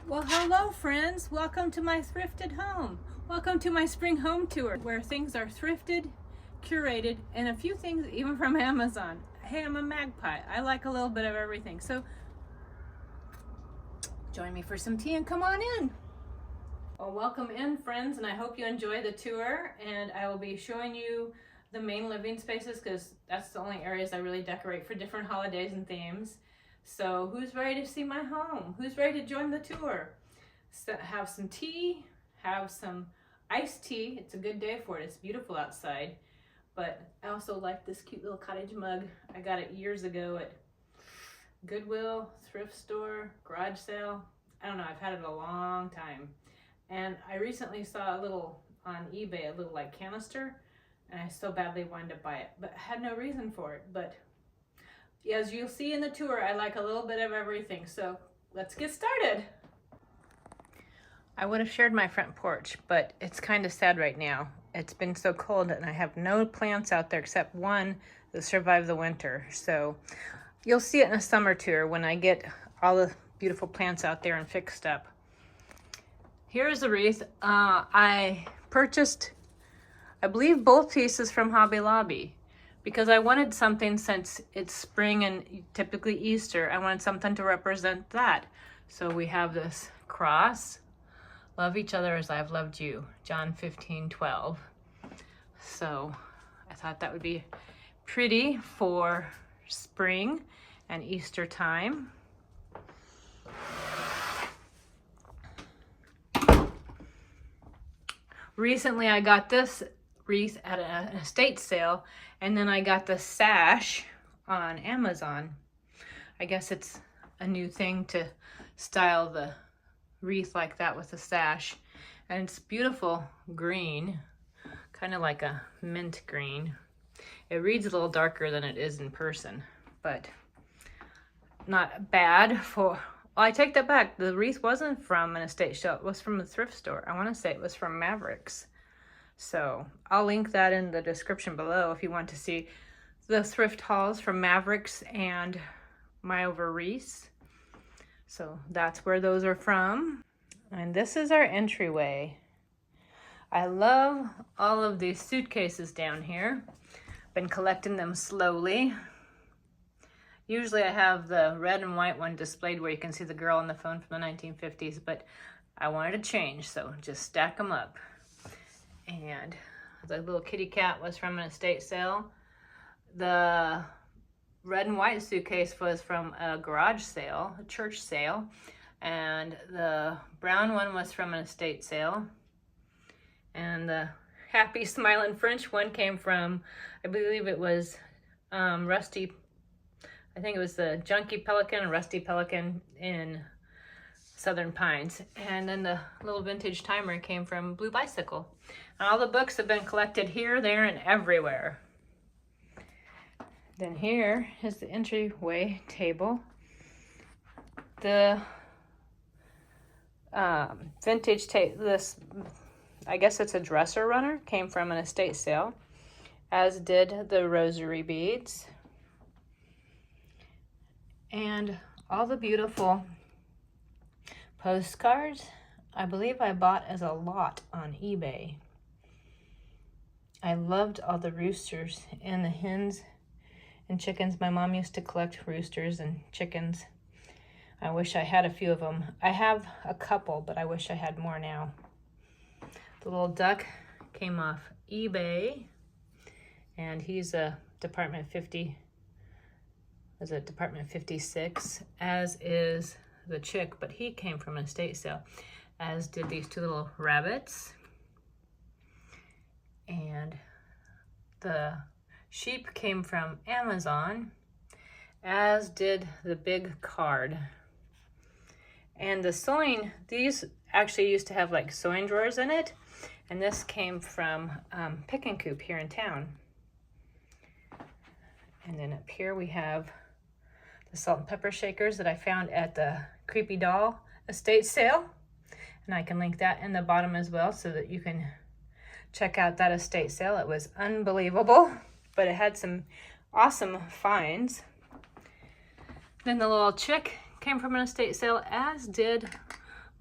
Well, hello friends. Welcome to my thrifted home. Welcome to my spring home tour where things are thrifted, curated, and a few things even from Amazon. Hey, I'm a magpie. I like a little bit of everything. So join me for some tea and come on in. Well, welcome in friends, and I hope you enjoy the tour, and I will be showing you the main living spaces because that's the only areas I really decorate for different holidays and themes. So who's ready to see my home? Who's ready to join the tour? So have some tea, have some iced tea. It's a good day for it. It's beautiful outside. But I also like this cute little cottage mug. I got it years ago at Goodwill, thrift store, garage sale. I don't know, I've had it a long time. And I recently saw a little on eBay, a little like canister, and I so badly wanted to buy it, but I had no reason for it. But as you'll see in the tour, I like a little bit of everything. So let's get started. I would have shared my front porch, but it's kind of sad right now. It's been so cold and I have no plants out there except one that survived the winter. So you'll see it in a summer tour when I get all the beautiful plants out there and fixed up. Here's the wreath. I purchased, I believe, both pieces from Hobby Lobby because I wanted something, since it's spring and typically Easter, I wanted something to represent that. So we have this cross, love each other as I've loved you, John 15:12. So I thought that would be pretty for spring and Easter time. Recently I got this wreath at an estate sale, and then I got the sash on Amazon. I guess it's a new thing to style the wreath like that with a sash, and it's beautiful green, kind of like a mint green. It reads a little darker than it is in person, but not bad for... Well, I take that back. The wreath wasn't from an estate sale. It was from a thrift store. I want to say it was from Mavericks. So I'll link that in the description below if you want to see the thrift hauls from Mavericks and my over wreaths. So that's where those are from. And this is our entryway. I love all of these suitcases down here. Been collecting them slowly. Usually I have the red and white one displayed where you can see the girl on the phone from the 1950s, but I wanted to change, so just stack them up. And the little kitty cat was from an estate sale. The red and white suitcase was from a garage sale, a church sale. And the brown one was from an estate sale. And the happy smiling French one came from, I believe it was Rusty, I think it was the Junkie Pelican and Rusty Pelican in Southern Pines. And then the little vintage timer came from Blue Bicycle. And all the books have been collected here, there, and everywhere. Then here is the entryway table. The vintage this, I guess it's a dresser runner, came from an estate sale, as did the rosary beads. And all the beautiful postcards, I believe I bought as a lot on eBay. I loved all the roosters and the hens and chickens. My mom used to collect roosters and chickens. I wish I had a few of them. I have a couple, but I wish I had more now. The little duck came off eBay, and he's a Department 50. Was it Department 56, as is the chick, but he came from an estate sale, as did these two little rabbits. And the sheep came from Amazon, as did the big card. And the sewing, these actually used to have like sewing drawers in it, and this came from Pick and Coop here in town. And then up here we have the salt and pepper shakers that I found at the Creepy Doll estate sale. And I can link that in the bottom as well so that you can check out that estate sale. It was unbelievable, but it had some awesome finds. Then the little chick came from an estate sale, as did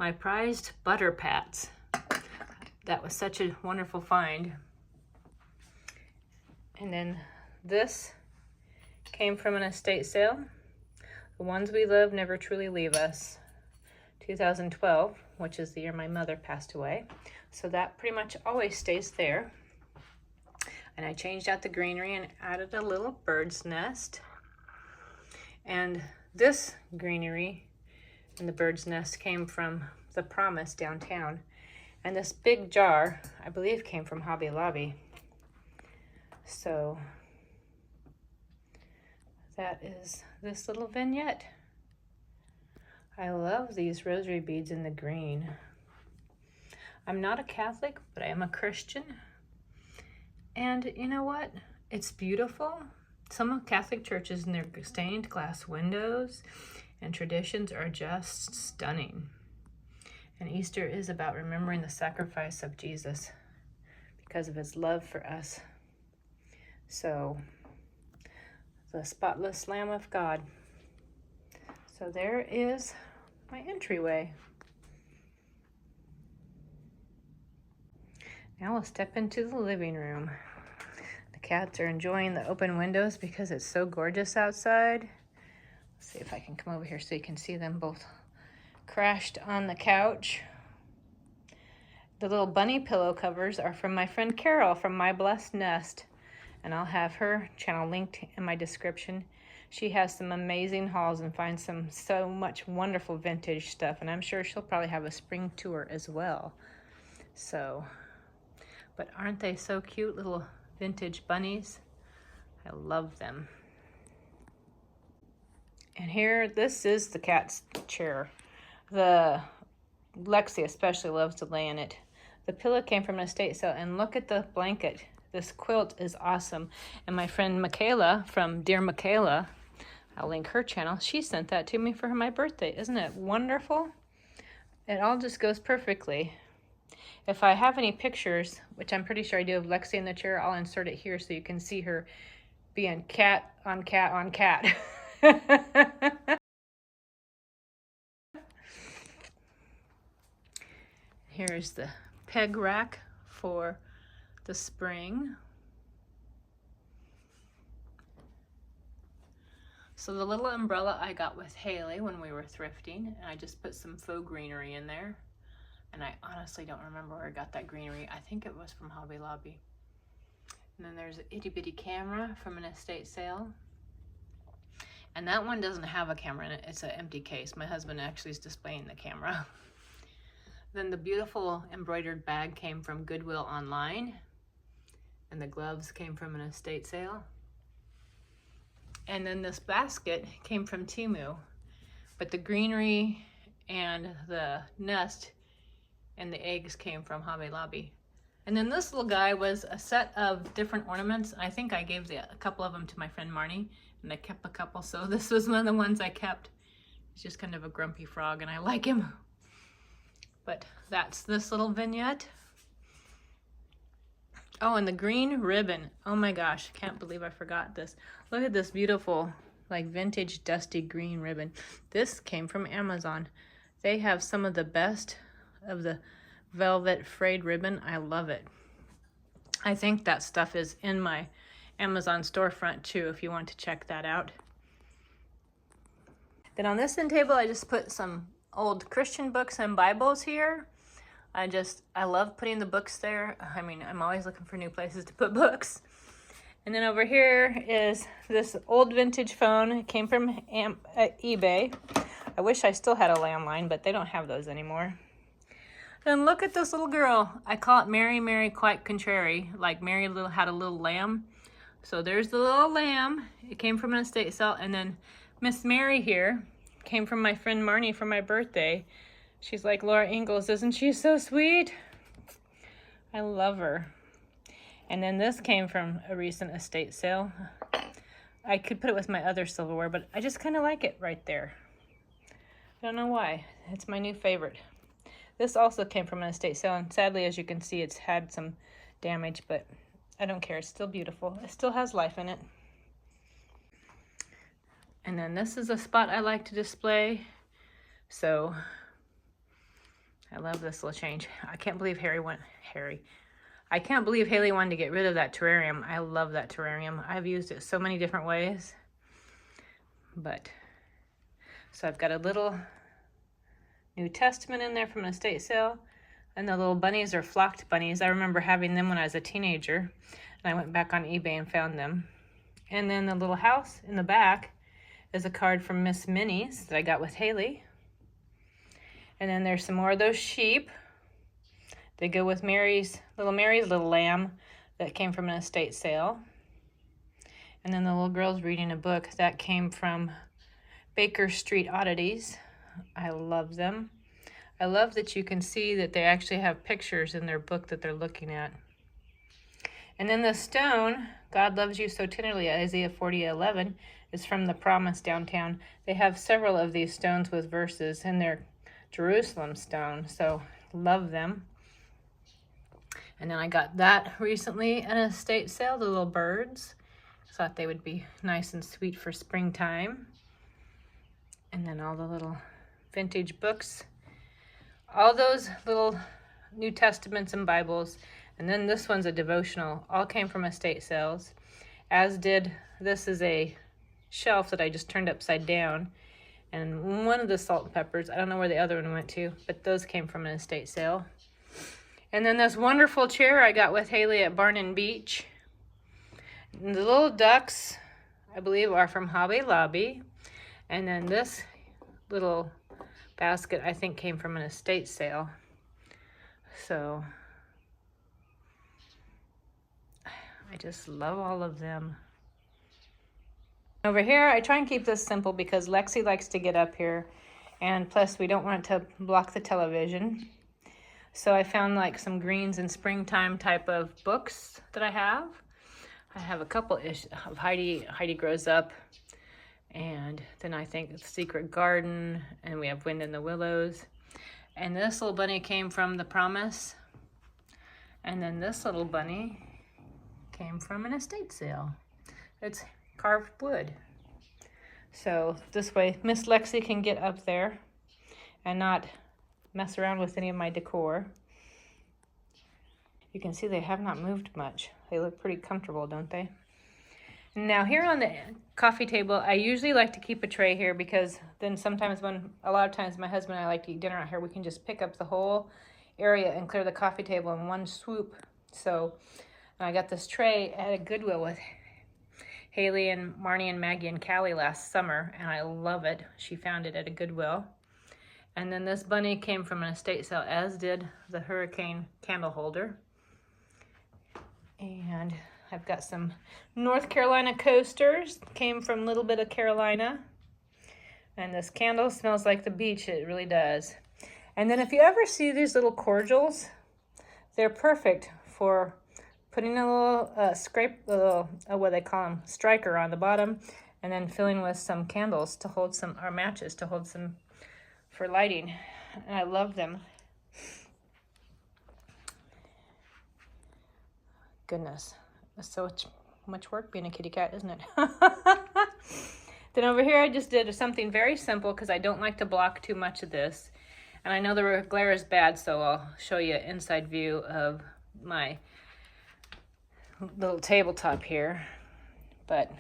my prized butter pats. That was such a wonderful find. And then this came from an estate sale. The ones we love never truly leave us. 2012, which is the year my mother passed away. So that pretty much always stays there. And I changed out the greenery and added a little bird's nest. And this greenery and the bird's nest came from the Promise downtown. And this big jar, I believe, came from Hobby Lobby. So that is this little vignette. I love these rosary beads in the green. I'm not a Catholic, but I am a Christian. And you know what? It's beautiful. Some Catholic churches and their stained glass windows and traditions are just stunning. And Easter is about remembering the sacrifice of Jesus because of his love for us. So, the spotless Lamb of God. So there is my entryway. Now we'll step into the living room. The cats are enjoying the open windows because it's so gorgeous outside. Let's see if I can come over here so you can see them both crashed on the couch. The little bunny pillow covers are from my friend Carol from My Blessed Nest, and I'll have her channel linked in my description. She has some amazing hauls and finds so much wonderful vintage stuff, and I'm sure she'll probably have a spring tour as well. So, but aren't they so cute, little vintage bunnies? I love them. And here, this is the cat's chair. The Lexi especially loves to lay in it. The pillow came from an estate sale, and look at the blanket. This quilt is awesome. And my friend Michaela from Dear Michaela, I'll link her channel, she sent that to me for my birthday. Isn't it wonderful? It all just goes perfectly. If I have any pictures, which I'm pretty sure I do, of Lexi in the chair, I'll insert it here so you can see her being cat on cat on cat. Here's the peg rack for the spring. So the little umbrella I got with Haley when we were thrifting, and I just put some faux greenery in there. And I honestly don't remember where I got that greenery. I think it was from Hobby Lobby. And then there's an itty bitty camera from an estate sale. And that one doesn't have a camera in it. It's an empty case. My husband actually is displaying the camera. Then the beautiful embroidered bag came from Goodwill Online. And the gloves came from an estate sale. And then this basket came from Temu. But the greenery and the nest and the eggs came from Hobby Lobby. And then this little guy was a set of different ornaments. I think I gave a couple of them to my friend Marnie, and I kept a couple. So this was one of the ones I kept. He's just kind of a grumpy frog, and I like him. But that's this little vignette. Oh, and the green ribbon. Oh my gosh, can't believe I forgot this. Look at this beautiful, like vintage dusty green ribbon. This came from Amazon. They have some of the best of the velvet frayed ribbon. I love it. I think that stuff is in my Amazon storefront too, if you want to check that out. Then on this end table, I just put some old Christian books and Bibles here. I love putting the books there. I mean, I'm always looking for new places to put books. And then over here is this old vintage phone. It came from eBay. I wish I still had a landline, but they don't have those anymore. Then look at this little girl. I call it Mary, Mary, quite contrary. Like Mary had a little lamb. So there's the little lamb. It came from an estate sale. And then Miss Mary here came from my friend Marnie for my birthday. She's like Laura Ingalls. Isn't she so sweet? I love her. And then this came from a recent estate sale. I could put it with my other silverware, but I just kind of like it right there. I don't know why. It's my new favorite. This also came from an estate sale, and sadly, as you can see, it's had some damage, but I don't care. It's still beautiful. It still has life in it. And then this is a spot I like to display. So I love this little change. I can't believe I can't believe Haley wanted to get rid of that terrarium. I love that terrarium. I've used it so many different ways. But, so I've got a little New Testament in there from an estate sale. And the little bunnies are flocked bunnies. I remember having them when I was a teenager. And I went back on eBay and found them. And then the little house in the back is a card from Miss Minnie's that I got with Haley. And then there's some more of those sheep. They go with Mary's little lamb that came from an estate sale. And then the little girl's reading a book that came from Baker Street Oddities. I love them. I love that you can see that they actually have pictures in their book that they're looking at. And then the stone, God Loves You So Tenderly, Isaiah 40:11, is from the Promise downtown. They have several of these stones with verses, and they're Jerusalem stone, so love them. And then I got that recently at an estate sale, the little birds. Thought they would be nice and sweet for springtime. And then all the little vintage books. All those little New Testaments and Bibles. And then this one's a devotional. All came from estate sales. As did, this is a shelf that I just turned upside down. And one of the salt and peppers, I don't know where the other one went to, but those came from an estate sale. And then this wonderful chair I got with Haley at Barn and Beach. And the little ducks, I believe, are from Hobby Lobby. And then this little basket, I think, came from an estate sale. So, I just love all of them. Over here, I try and keep this simple because Lexi likes to get up here. And plus, we don't want it to block the television. So I found like some greens and springtime type of books that I have. I have a couple of Heidi Grows Up, and then I think it's Secret Garden, and we have Wind in the Willows. And this little bunny came from The Promise, and then this little bunny came from an estate sale. It's carved wood. So this way Miss Lexi can get up there and not mess around with any of my decor. You can see they have not moved much. They look pretty comfortable, don't they? Now here on the coffee table, I usually like to keep a tray here because then sometimes a lot of times my husband and I like to eat dinner out here, we can just pick up the whole area and clear the coffee table in one swoop. So I got this tray at a Goodwill with Haley and Marnie and Maggie and Callie last summer, and I love it. She found it at a Goodwill. And then this bunny came from an estate sale, as did the hurricane candle holder. And I've got some North Carolina coasters, came from Little Bit of Carolina. And this candle smells like the beach, it really does. And then if you ever see these little cordials, they're perfect for putting a little what they call them, striker on the bottom, and then filling with some candles to hold some, or matches to hold some for lighting. And I love them. Goodness, it's so much work being a kitty cat, isn't it? Then over here I just did something very simple because I don't like to block too much of this. And I know the glare is bad, so I'll show you an inside view of my little tabletop here. But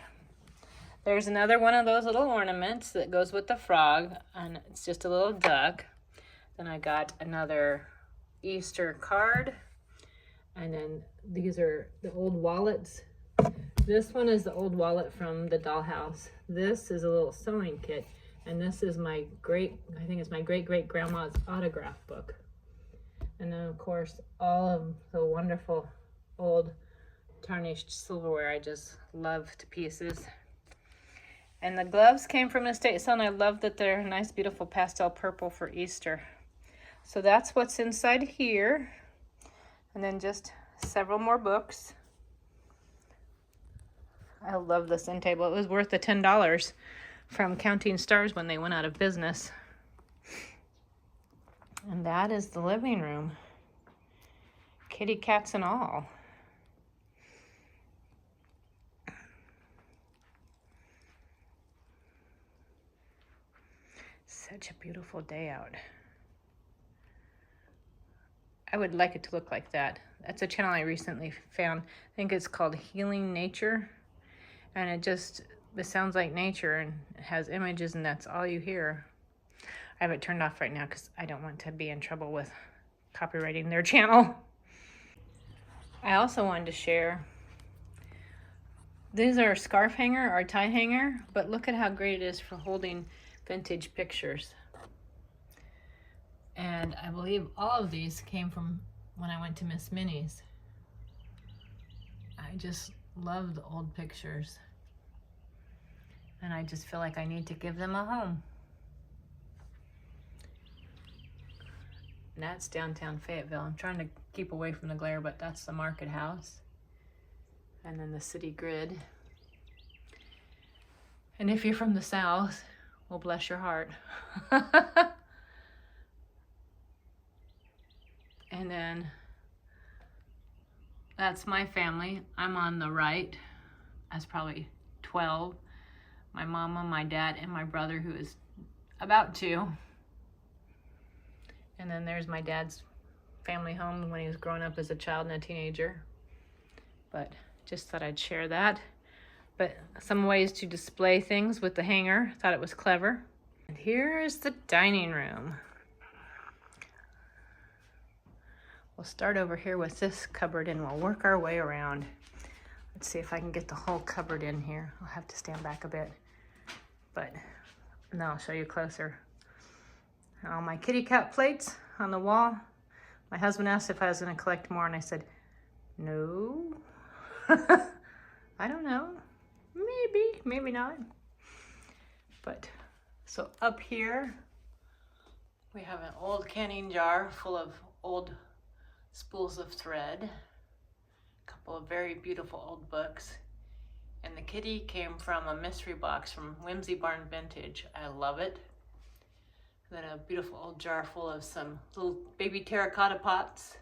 there's another one of those little ornaments that goes with the frog, and it's just a little duck. Then I got another Easter card. And then these are the old wallets. This one is the old wallet from the dollhouse. This is a little sewing kit. And this is my I think it's my great-great-grandma's autograph book. And then, of course, all of the wonderful old tarnished silverware I just love to pieces. And the gloves came from an estate sale, and I love that they're a nice, beautiful pastel purple for Easter. So that's what's inside here. And then just several more books. I love this end table. It was worth the $10 from Counting Stars when they went out of business. And that is the living room. Kitty cats and all. Such a beautiful day out. I would like it to look like that. That's a channel I recently found. I think it's called Healing Nature. And it sounds like nature and it has images and that's all you hear. I have it turned off right now because I don't want to be in trouble with copyrighting their channel. I also wanted to share, these are a scarf hanger or tie hanger, but look at how great it is for holding vintage pictures. And I believe all of these came from when I went to Miss Minnie's. I just love the old pictures. And I just feel like I need to give them a home. And that's downtown Fayetteville. I'm trying to keep away from the glare, but that's the market house. And then the city grid. And if you're from the South, well, bless your heart. And then that's my family. I'm on the right. That's probably 12. My mama, my dad, and my brother, who is about 2. And then there's my dad's family home when he was growing up as a child and a teenager. But just thought I'd share that. But some ways to display things with the hanger. Thought it was clever. And here's the dining room. We'll start over here with this cupboard and we'll work our way around. Let's see if I can get the whole cupboard in here. I'll have to stand back a bit. But now I'll show you closer. All my kitty cat plates on the wall. My husband asked if I was going to collect more, and I said, no. I don't know. Maybe, maybe not. But, so up here, we have an old canning jar full of old spools of thread. A couple of very beautiful old books. And the kitty came from a mystery box from Whimsy Barn Vintage. I love it. And then a beautiful old jar full of some little baby terracotta pots.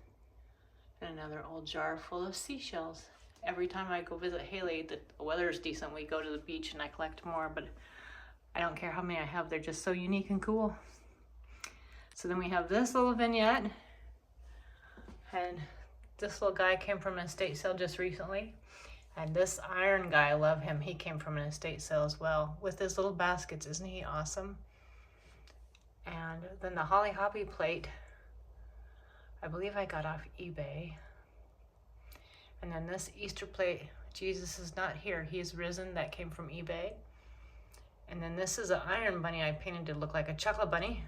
And another old jar full of seashells. Every time I go visit Haley, the weather is decent, we go to the beach and I collect more, but I don't care how many I have, they're just so unique and cool. So then we have this little vignette. And this little guy came from an estate sale just recently. And this iron guy, I love him. He came from an estate sale as well with his little baskets. Isn't he awesome? And then the Holly Hoppy plate, I believe I got off eBay. And then this Easter plate, Jesus is not here, he is risen, that came from eBay. And then this is an iron bunny I painted to look like a chocolate bunny.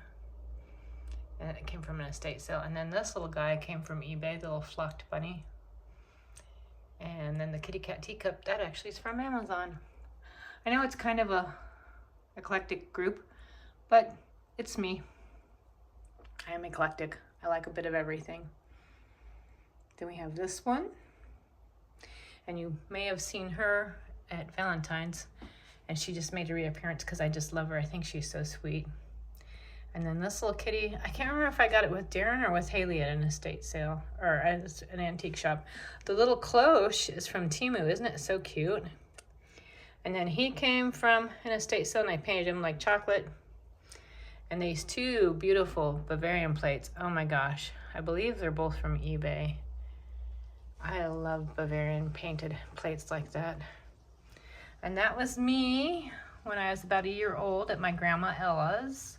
And it came from an estate sale. And then this little guy came from eBay, the little flocked bunny. And then the kitty cat teacup, that actually is from Amazon. I know it's kind of a eclectic group, but it's me. I am eclectic. I like a bit of everything. Then we have this one. And you may have seen her at Valentine's. And she just made a reappearance because I just love her. I think she's so sweet. And then this little kitty, I can't remember if I got it with Darren or with Haley at an estate sale or at an antique shop. The little cloche is from Temu. Isn't it so cute? And then he came from an estate sale and I painted him like chocolate. And these 2 beautiful Bavarian plates. Oh my gosh. I believe they're both from eBay. I love Bavarian painted plates like that. And that was me when I was about a year old at my grandma Ella's.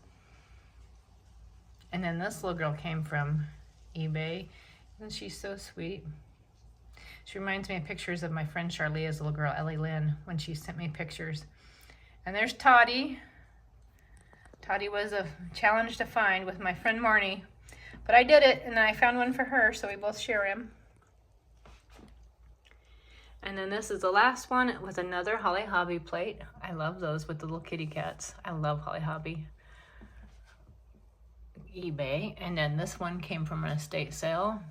And then this little girl came from eBay. And she's so sweet. She reminds me of pictures of my friend Charlia's little girl, Ellie Lynn, when she sent me pictures. And there's Toddy. Toddy was a challenge to find with my friend Marnie. But I did it, and I found one for her, so we both share him. And then this is the last one with another Holly Hobby plate. I love those with the little kitty cats. I love Holly Hobby. eBay. And then this one came from an estate sale.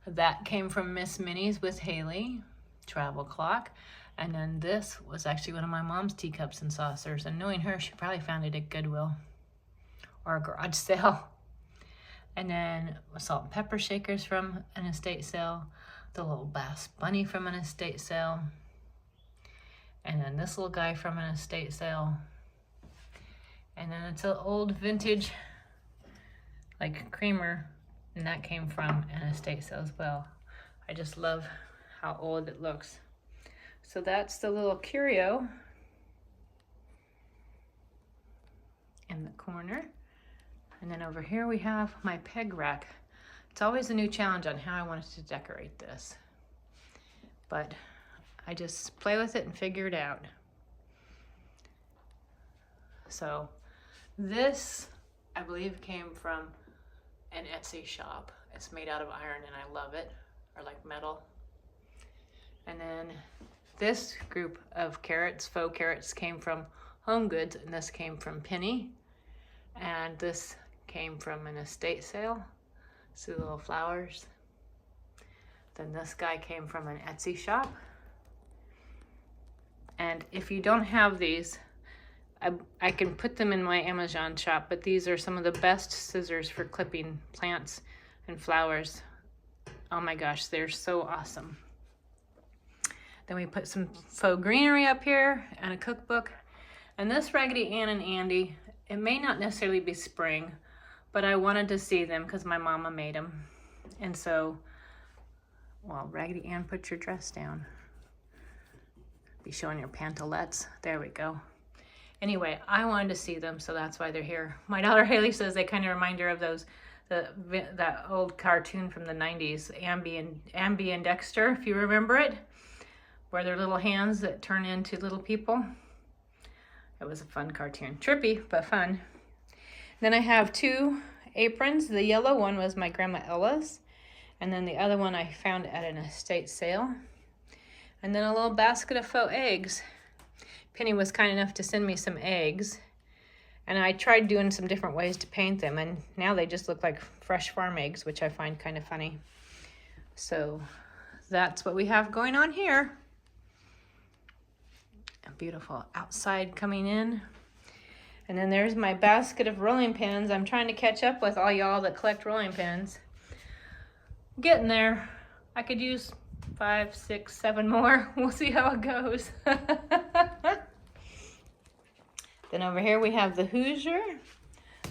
That came from Miss Minnie's with Haley. Travel clock. And then this was actually one of my mom's teacups and saucers. And knowing her, she probably found it at Goodwill or a garage sale. And then salt and pepper shakers from an estate sale. The little bass bunny from an estate sale. And then this little guy from an estate sale. And then it's an old vintage, like creamer And that came from an estate sale as well. I just love how old it looks. So that's the little curio in the corner. And then over here we have my peg rack. It's always a new challenge on how I wanted to decorate this. But I just play with it and figure it out. So this, I believe, came from an Etsy shop. It's made out of iron and I love it, or like metal. And then this group of carrots, faux carrots, came from Home Goods, and this came from Penny. And this came from an estate sale. See the little flowers. Then this guy came from an Etsy shop. And if you don't have these, I can put them in my Amazon shop, but these are some of the best scissors for clipping plants and flowers. Oh my gosh, they're so awesome. Then we put some faux greenery up here and a cookbook. And this Raggedy Ann and Andy, it may not necessarily be spring, but I wanted to see them because my mama made them. And so, well, Raggedy Ann, put your dress down. Be showing your pantalettes. There we go. Anyway, I wanted to see them, so that's why they're here. My daughter Haley says they kind of remind her of those, that old cartoon from the 90s, Ambi and Dexter, if you remember it, where they're little hands that turn into little people. It was a fun cartoon. Trippy, but fun. Then I have two aprons. The yellow one was my Grandma Ella's, and then the other one I found at an estate sale. And then a little basket of faux eggs. Penny was kind enough to send me some eggs, and I tried doing some different ways to paint them, and now they just look like fresh farm eggs, which I find kind of funny. So that's what we have going on here. A beautiful outside coming in. And then there's my basket of rolling pins. I'm trying to catch up with all y'all that collect rolling pins. Getting there. I could use 5, 6, 7 more. We'll see how it goes. Then over here we have the Hoosier.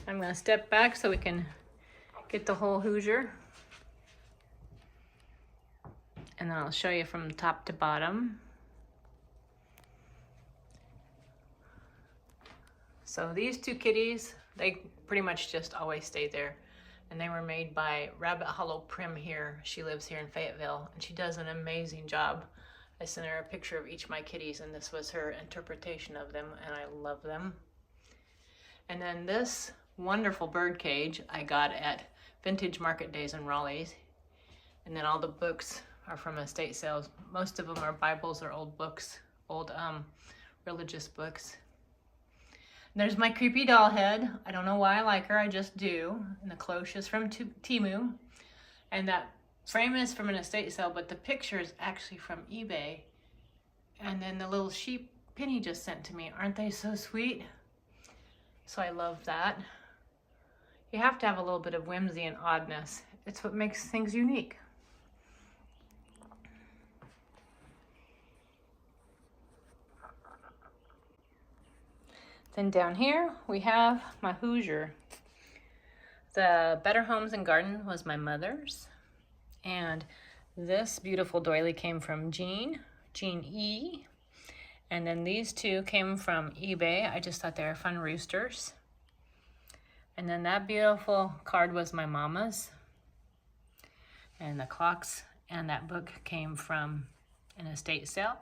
I'm going to step back so we can get the whole Hoosier. And then I'll show you from top to bottom. So these two kitties, they pretty much just always stay there. And they were made by Rabbit Hollow Prim here. She lives here in Fayetteville, and she does an amazing job. I sent her a picture of each of my kitties, and this was her interpretation of them, and I love them. And then this wonderful bird cage I got at Vintage Market Days in Raleigh. And then all the books are from estate sales. Most of them are Bibles or old books, old religious books. And there's my creepy doll head. I don't know why I like her, I just do. And the cloche is from Temu. And that frame is from an estate sale, but the picture is actually from eBay. And then the little sheep Penny just sent to me. Aren't they so sweet? So I love that. You have to have a little bit of whimsy and oddness. It's what makes things unique. Then down here we have my Hoosier. The Better Homes and Garden was my mother's. And this beautiful doily came from Jean E. And then these two came from eBay. I just thought they were fun roosters. And then that beautiful card was my mama's. And the clocks and that book came from an estate sale.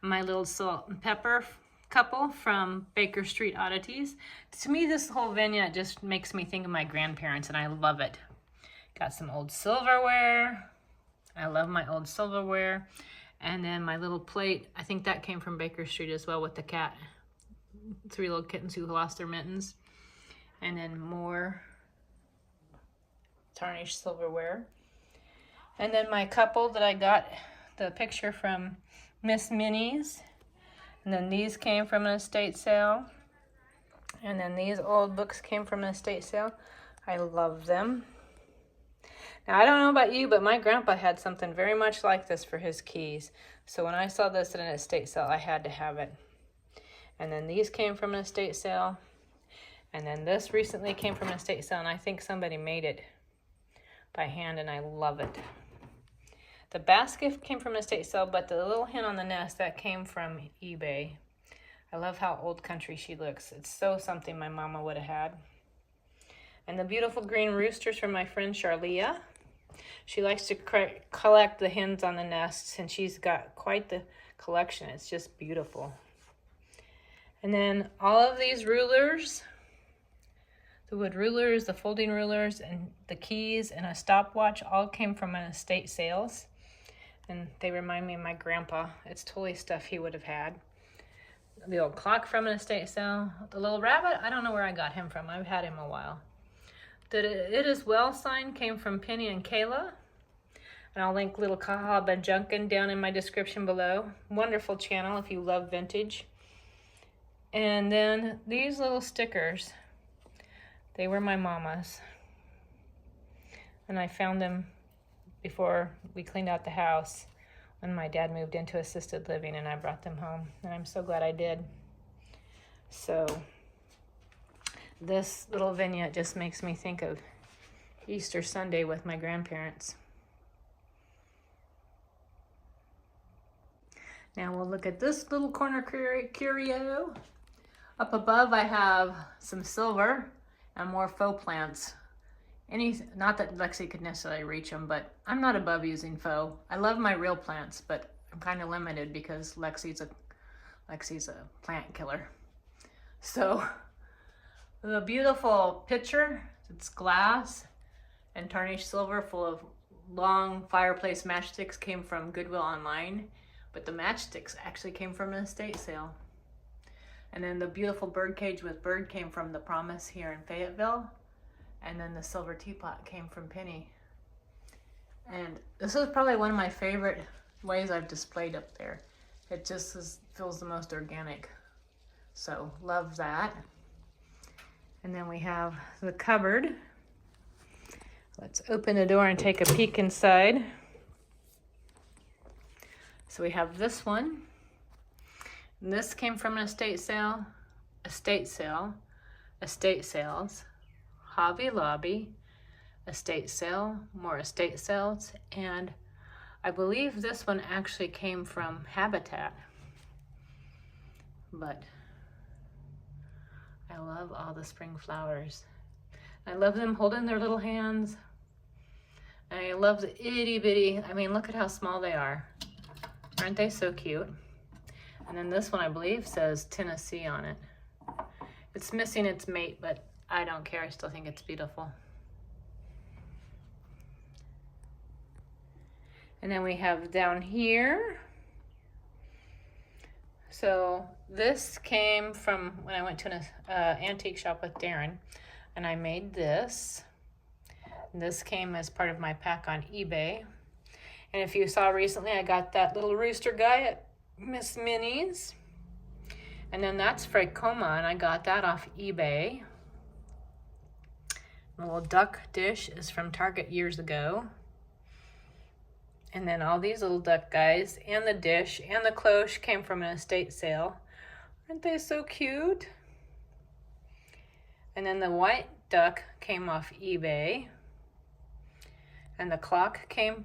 My little salt and pepper couple from Baker Street Oddities. To me, this whole vignette just makes me think of my grandparents, and I love it. Got some old silverware. I love my old silverware. And then my little plate, I think that came from Baker Street as well with the cat. 3 little kittens who lost their mittens. And then more tarnished silverware. And then my couple that I got the picture from Miss Minnie's. And then these came from an estate sale. And then these old books came from an estate sale. I love them. Now, I don't know about you, but my grandpa had something very much like this for his keys. So when I saw this at an estate sale, I had to have it. And then these came from an estate sale. And then this recently came from an estate sale, and I think somebody made it. by hand, and I love it. The basket came from an estate sale, but the little hen on the nest, that came from eBay. I love how old country she looks. It's so something my mama would have had. And the beautiful green roosters from my friend Charlia. She likes to collect the hens on the nests, and she's got quite the collection. It's just beautiful. And then all of these rulers, the wood rulers, the folding rulers, and the keys, and a stopwatch all came from an estate sales. And they remind me of my grandpa. It's totally stuff he would have had. The old clock from an estate sale. The little rabbit, I don't know where I got him from. I've had him a while. The It Is Well sign came from Penny and Kayla. And I'll link little Cahaba Junkin down in my description below. Wonderful channel if you love vintage. And then these little stickers, they were my mama's. And I found them before we cleaned out the house when my dad moved into assisted living, and I brought them home, and I'm so glad I did. So this little vignette just makes me think of Easter Sunday with my grandparents. Now we'll look at this little corner curio. Up above I have some silver and more faux plants. Not that Lexi could necessarily reach them, but I'm not above using faux. I love my real plants, but I'm kind of limited because Lexi's a plant killer. So the beautiful pitcher, it's glass and tarnished silver full of long fireplace matchsticks, came from Goodwill Online, but the matchsticks actually came from an estate sale. And then the beautiful bird cage with bird came from the Promise here in Fayetteville. And then the silver teapot came from Penny. And this is probably one of my favorite ways I've displayed up there. It just feels the most organic. So love that. And then we have the cupboard. Let's open the door and take a peek inside. So we have this one. And this came from an estate sales, Hobby Lobby, estate sale, more estate sales, and I believe this one actually came from Habitat. But I love all the spring flowers. I love them holding their little hands. And I love the itty bitty, I mean, look at how small they are. Aren't they so cute? And then this one, I believe, says Tennessee on it. It's missing its mate, but I don't care. I still think it's beautiful. And then we have down here. So this came from when I went to an antique shop with Darren, and I made this. And this came as part of my pack on eBay. And if you saw recently, I got that little rooster guy at Miss Minnie's. And then that's Fracoma, and I got that off eBay. The little duck dish is from Target years ago. And then all these little duck guys, and the dish, and the cloche came from an estate sale. Aren't they so cute? And then the white duck came off eBay. And the clock came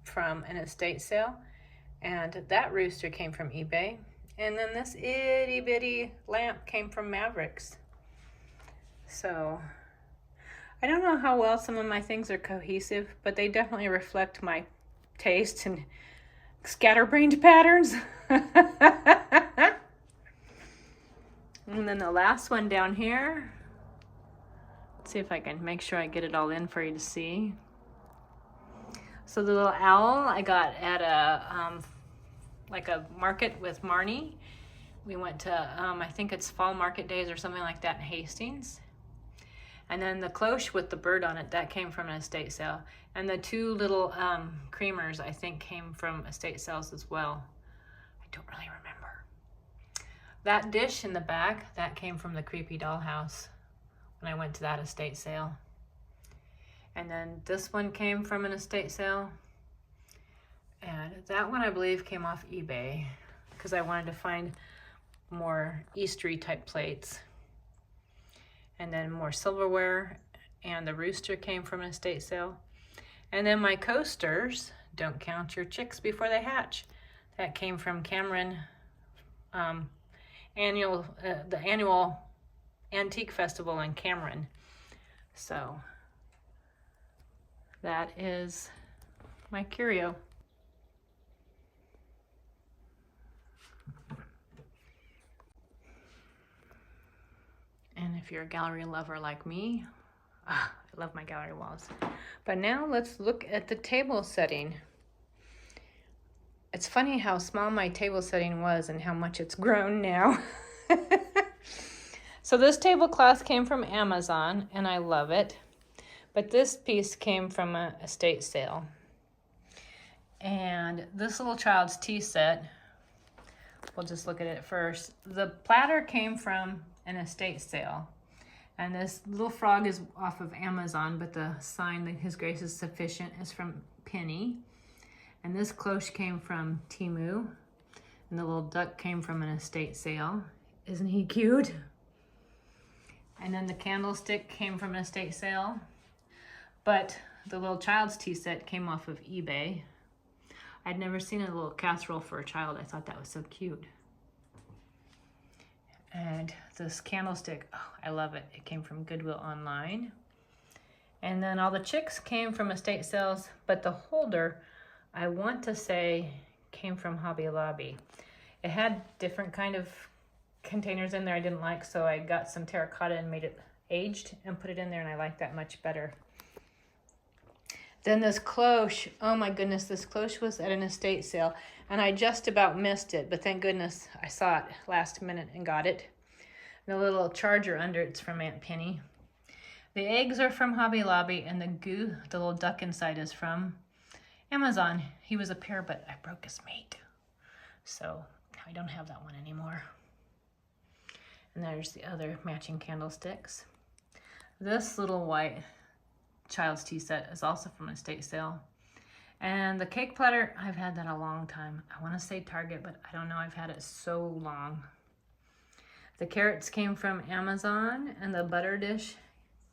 from an estate sale. And that rooster came from eBay. And then this itty bitty lamp came from Mavericks. So I don't know how well some of my things are cohesive, but they definitely reflect my taste and scatterbrained patterns. And then the last one down here. Let's see if I can make sure I get it all in for you to see. So the little owl I got at a like a market with Marnie. We went to I think it's Fall Market Days or something like that in Hastings. And then the cloche with the bird on it, that came from an estate sale. And the two little creamers, I think, came from estate sales as well. I don't really remember. That dish in the back, that came from the Creepy Dollhouse when I went to that estate sale. And then this one came from an estate sale. And that one, I believe, came off eBay because I wanted to find more Eastery type plates. And then more silverware, and the rooster came from an estate sale. And then my coasters, don't count your chicks before they hatch. That came from Cameron, the annual antique festival in Cameron. So that is my curio. And if you're a gallery lover like me, I love my gallery walls. But now let's look at the table setting. It's funny how small my table setting was and how much it's grown now. So this tablecloth came from Amazon and I love it. But this piece came from an estate sale. And this little child's tea set, we'll just look at it first. The platter came from an estate sale. And this little frog is off of Amazon, but the sign that His Grace is Sufficient is from Penny. And this cloche came from Temu. And the little duck came from an estate sale. Isn't he cute? And then the candlestick came from an estate sale. But the little child's tea set came off of eBay. I'd never seen a little casserole for a child. I thought that was so cute. And this candlestick, oh, I love it. It came from Goodwill Online. And then all the chicks came from estate sales, but the holder, I want to say, came from Hobby Lobby. It had different kind of containers in there I didn't like, so I got some terracotta and made it aged and put it in there, and I like that much better. Then this cloche, oh my goodness, this cloche was at an estate sale, and I just about missed it, but thank goodness I saw it last minute and got it. And the little charger under it's from Aunt Penny. The eggs are from Hobby Lobby, and the little duck inside is from Amazon. He was a pair, but I broke his mate. So I don't have that one anymore. And there's the other matching candlesticks. This little white child's tea set is also from an estate sale. And the cake platter, I've had that a long time. I want to say Target, but I don't know. I've had it so long. The carrots came from Amazon, and the butter dish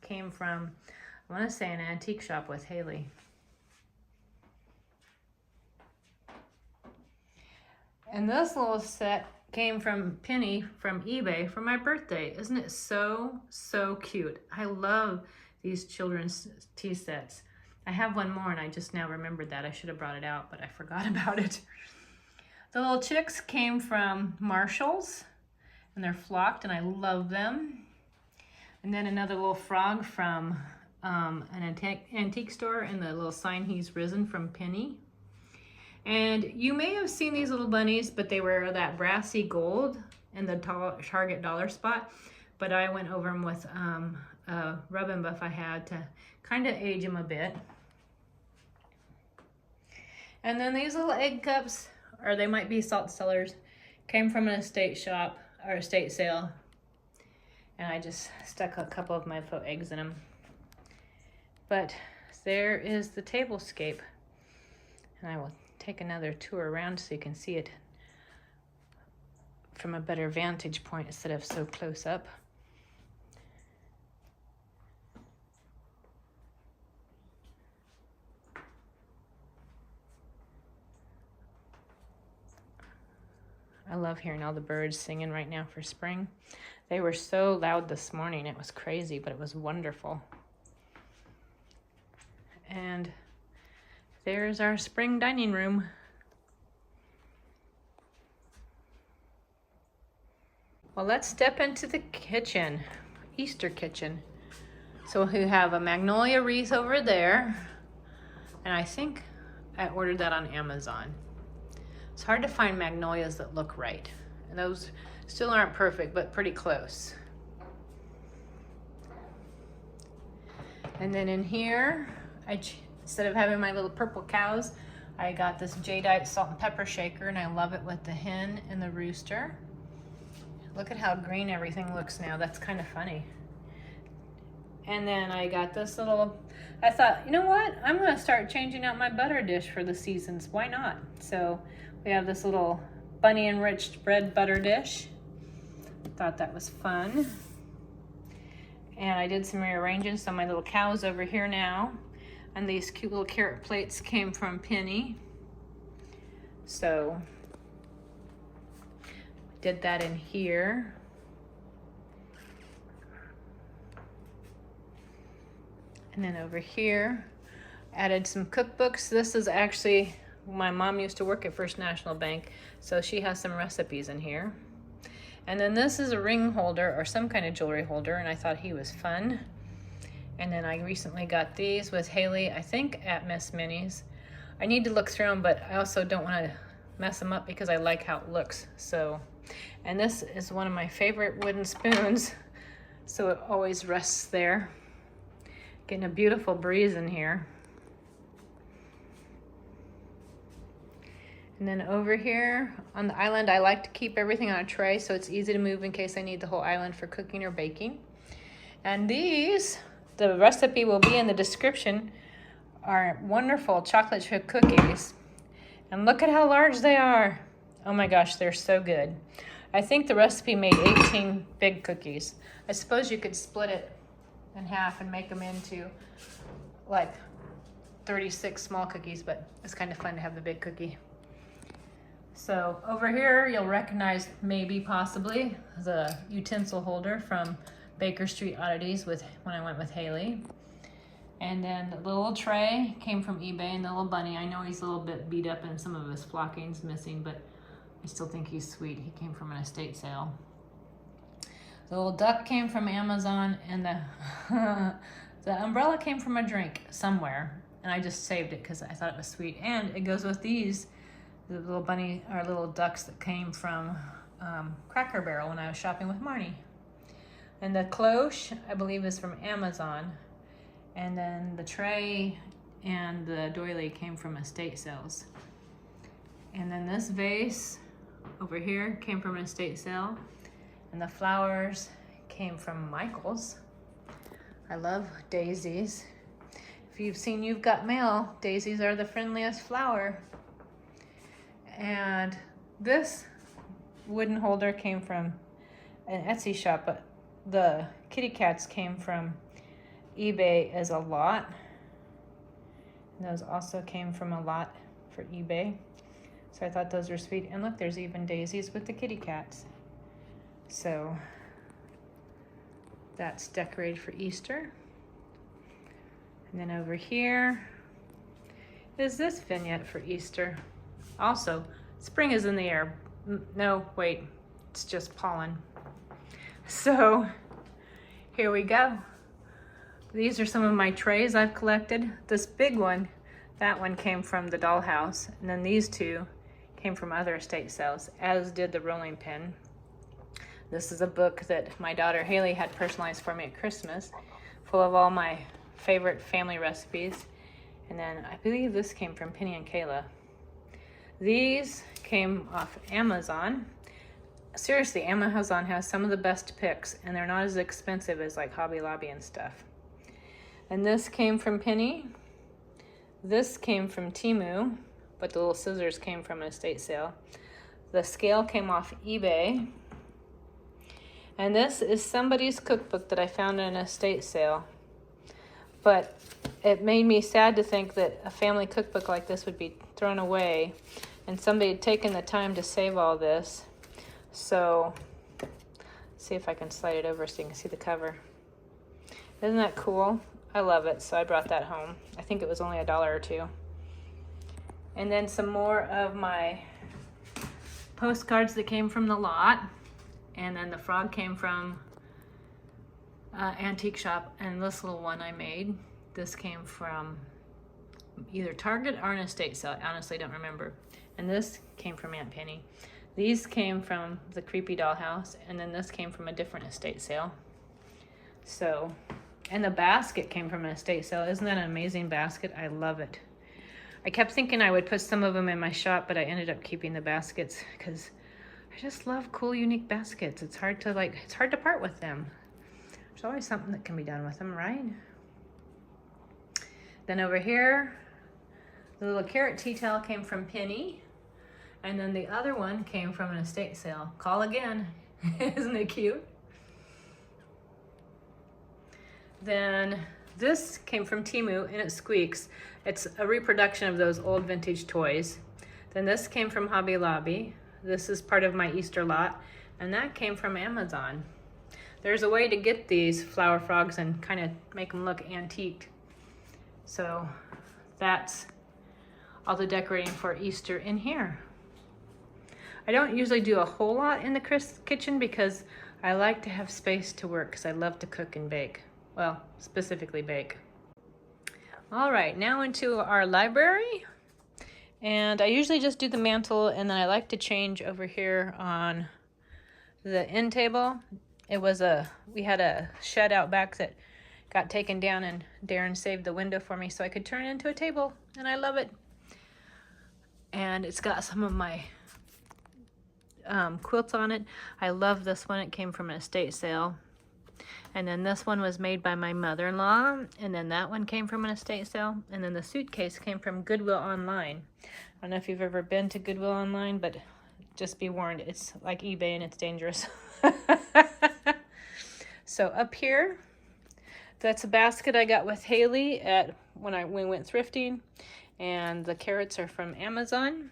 came from, I want to say, an antique shop with Haley. And this little set came from Penny from eBay for my birthday. Isn't it so, so cute? I love these children's tea sets. I have one more and I just now remembered that. I should have brought it out, but I forgot about it. The little chicks came from Marshall's and they're flocked and I love them. And then another little frog from an antique store, and the little sign He's Risen from Penny. And you may have seen these little bunnies, but they were that brassy gold in the Target dollar spot. But I went over them with a rub and buff I had to kind of age them a bit. And then these little egg cups, or they might be salt cellars, came from an estate shop or estate sale. And I just stuck a couple of my faux eggs in them. But there is the tablescape. And I will take another tour around so you can see it from a better vantage point instead of so close up. I love hearing all the birds singing right now for spring. They were so loud this morning. It was crazy, but it was wonderful. And there's our spring dining room. Well, let's step into the kitchen, Easter kitchen. So we have a magnolia wreath over there, and I think I ordered that on Amazon. It's hard to find magnolias that look right, and those still aren't perfect, but pretty close. And then in here, instead of having my little purple cows, I got this jadeite salt and pepper shaker, and I love it with the hen and the rooster. Look at how green everything looks now. That's kind of funny. And then I got this little, I thought, you know what? I'm going to start changing out my butter dish for the seasons. Why not? So we have this little bunny enriched bread butter dish. Thought that was fun. And I did some rearranging, so my little cow's over here now. And these cute little carrot plates came from Penny. So did that in here. And then over here, added some cookbooks. This is actually, my mom used to work at First National Bank, so she has some recipes in here. And then this is a ring holder or some kind of jewelry holder, and I thought he was fun. And then I recently got these with Haley, I think at Miss Minnie's. I need to look through them, but I also don't want to mess them up because I like how it looks. So, and this is one of my favorite wooden spoons, so it always rests there. Getting a beautiful breeze in here. And then over here on the island, I like to keep everything on a tray so it's easy to move in case I need the whole island for cooking or baking. And these, the recipe will be in the description, are wonderful chocolate chip cookies. And look at how large they are. Oh my gosh, they're so good. I think the recipe made 18 big cookies. I suppose you could split it in half and make them into like 36 small cookies, but it's kind of fun to have the big cookie. So over here, you'll recognize maybe possibly the utensil holder from Baker Street Oddities when I went with Haley. And then the little tray came from eBay, and the little bunny, I know he's a little bit beat up and some of his flocking's missing, but I still think he's sweet. He came from an estate sale. The little duck came from Amazon, and the umbrella came from a drink somewhere, and I just saved it because I thought it was sweet. And it goes with these, the little bunny or little ducks that came from Cracker Barrel when I was shopping with Marnie. And the cloche, I believe, is from Amazon. And then the tray and the doily came from estate sales. And then this vase over here came from an estate sale. And the flowers came from Michael's. I love daisies. If you've seen You've Got Mail, daisies are the friendliest flower. And this wooden holder came from an Etsy shop, but the kitty cats came from eBay as a lot. And those also came from a lot for eBay. So I thought those were sweet. And look, there's even daisies with the kitty cats. So that's decorated for Easter. And then over here is this vignette for Easter. Also, spring is in the air. No, wait, it's just pollen. So here we go. These are some of my trays I've collected. This big one, that one came from the dollhouse. And then these two came from other estate sales, as did the rolling pin. This is a book that my daughter Haley had personalized for me at Christmas, full of all my favorite family recipes. And then I believe this came from Penny and Kayla. These came off Amazon. Seriously, Amazon has some of the best picks, and they're not as expensive as like Hobby Lobby and stuff. And this came from Penny. This came from Temu, but the little scissors came from an estate sale. The scale came off eBay. And this is somebody's cookbook that I found in an estate sale. But it made me sad to think that a family cookbook like this would be thrown away, and somebody had taken the time to save all this. So, let's see if I can slide it over so you can see the cover. Isn't that cool? I love it, so I brought that home. I think it was only $1 or $2. And then some more of my postcards that came from the lot. And then the frog came from antique shop, and this little one I made, this came from either Target or an estate sale. I honestly don't remember. And this came from Aunt Penny. These came from the Creepy Dollhouse, and then this came from a different estate sale. So, and the basket came from an estate sale. Isn't that an amazing basket? I love it. I kept thinking I would put some of them in my shop, but I ended up keeping the baskets because I just love cool, unique baskets. It's hard to part with them. There's always something that can be done with them, right? Then over here, the little carrot tea towel came from Penny. And then the other one came from an estate sale. Call again. Isn't it cute? Then This came from Temu and it squeaks. It's a reproduction of those old vintage toys. Then this came from Hobby Lobby. This is part of my Easter lot. And that came from Amazon. There's a way to get these flower frogs and kind of make them look antiqued. So that's all the decorating for Easter in here. I don't usually do a whole lot in the kitchen because I like to have space to work because I love to cook and bake. Well, specifically bake. All right, now into our library. And I usually just do the mantle, and then I like to change over here on the end table. We had a shed out back that got taken down, and Darren saved the window for me so I could turn it into a table, and I love it. And it's got some of my quilts on it. I love this one. It came from an estate sale. And then this one was made by my mother-in-law, and then that one came from an estate sale, and then the suitcase came from Goodwill Online. I don't know if you've ever been to Goodwill Online, but just be warned, it's like eBay and it's dangerous. So up here, that's a basket I got with Haley when we went thrifting, and the carrots are from Amazon.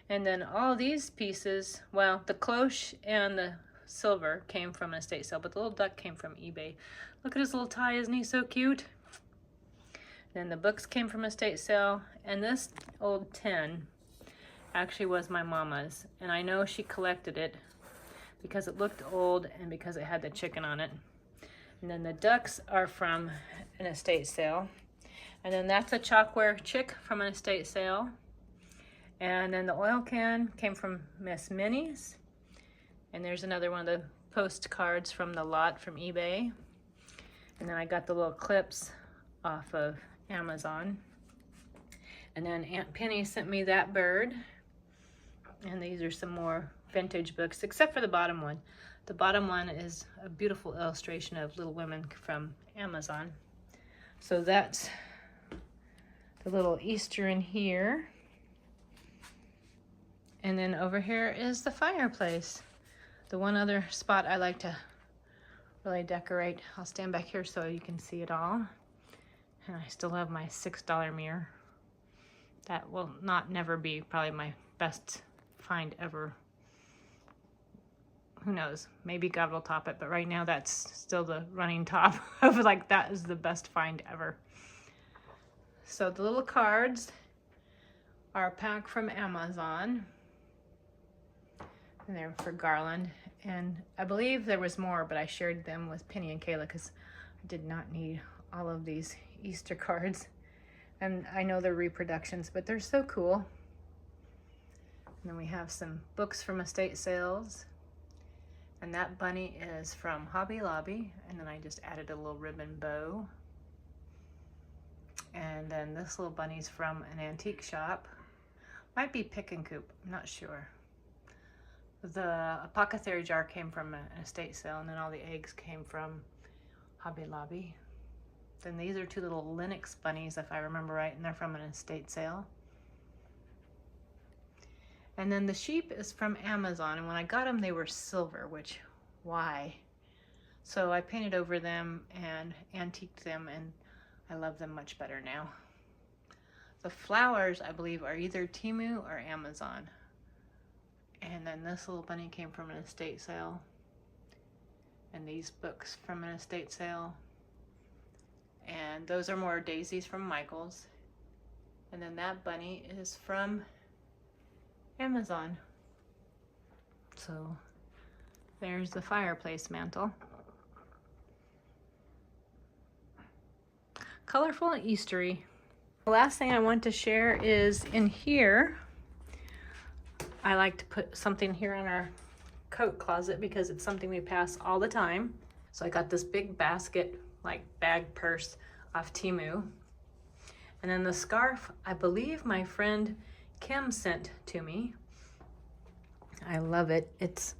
And then all these pieces, well, the cloche and the silver came from an estate sale, but the little duck came from eBay. Look at his little tie, isn't he so cute? Then the books came from an estate sale, and this old tin actually was my mama's, and I know she collected it because it looked old and because it had the chicken on it. And then the ducks are from an estate sale, and then that's a chalkware chick from an estate sale, and then the oil can came from Miss Minnie's. And there's another one of the postcards from the lot from eBay. And then I got the little clips off of Amazon. And then Aunt Penny sent me that bird. And these are some more vintage books, except for the bottom one. The bottom one is a beautiful illustration of Little Women from Amazon. So that's the little Easter in here. And then over here is the fireplace. The one other spot I like to really decorate. I'll stand back here so you can see it all. And I still have my $6 mirror. That will never be probably my best find ever. Who knows? Maybe God will top it, but right now that's still the running top of like that is the best find ever. So the little cards are a pack from Amazon. And they're for garland. And I believe there was more, but I shared them with Penny and Kayla because I did not need all of these Easter cards. And I know they're reproductions, but they're so cool. And then we have some books from estate sales. And that bunny is from Hobby Lobby. And then I just added a little ribbon bow. And then this little bunny's from an antique shop. Might be Pick and Coop, I'm not sure. The apothecary jar came from an estate sale, and then all the eggs came from Hobby Lobby. Then these are two little Linux bunnies, if I remember right, and they're from an estate sale. And then the sheep is from Amazon, and when I got them, they were silver, which, why? So I painted over them and antiqued them, and I love them much better now. The flowers, I believe, are either Temu or Amazon. And then this little bunny came from an estate sale. And these books from an estate sale. And those are more daisies from Michael's. And then that bunny is from Amazon. So there's the fireplace mantle. Colorful and Eastery. The last thing I want to share is in here. I like to put something here in our coat closet because it's something we pass all the time. So I got this big basket, like bag purse off Temu. And then the scarf, I believe my friend Kim sent to me. I love it. It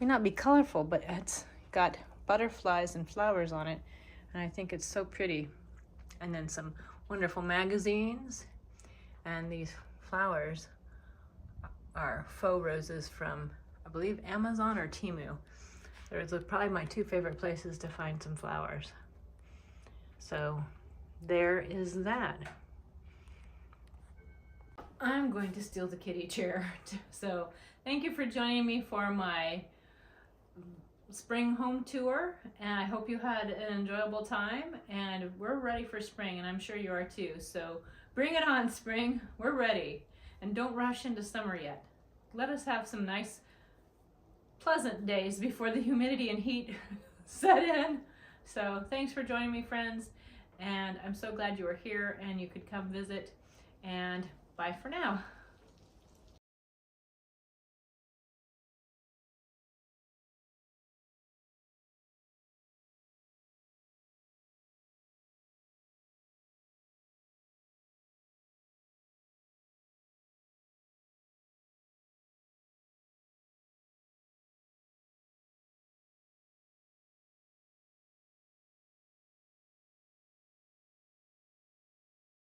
may not be colorful, but it's got butterflies and flowers on it. And I think it's so pretty. And then some wonderful magazines. And these flowers are faux roses from, I believe, Amazon or Temu. They're probably my two favorite places to find some flowers. So there is that. I'm going to steal the kitty chair. So thank you for joining me for my spring home tour, and I hope you had an enjoyable time, and we're ready for spring, and I'm sure you are too. So bring it on, spring. We're ready, and don't rush into summer yet. Let us have some nice pleasant days before the humidity and heat set in. So thanks for joining me, friends, and I'm so glad you were here and you could come visit, and bye for now.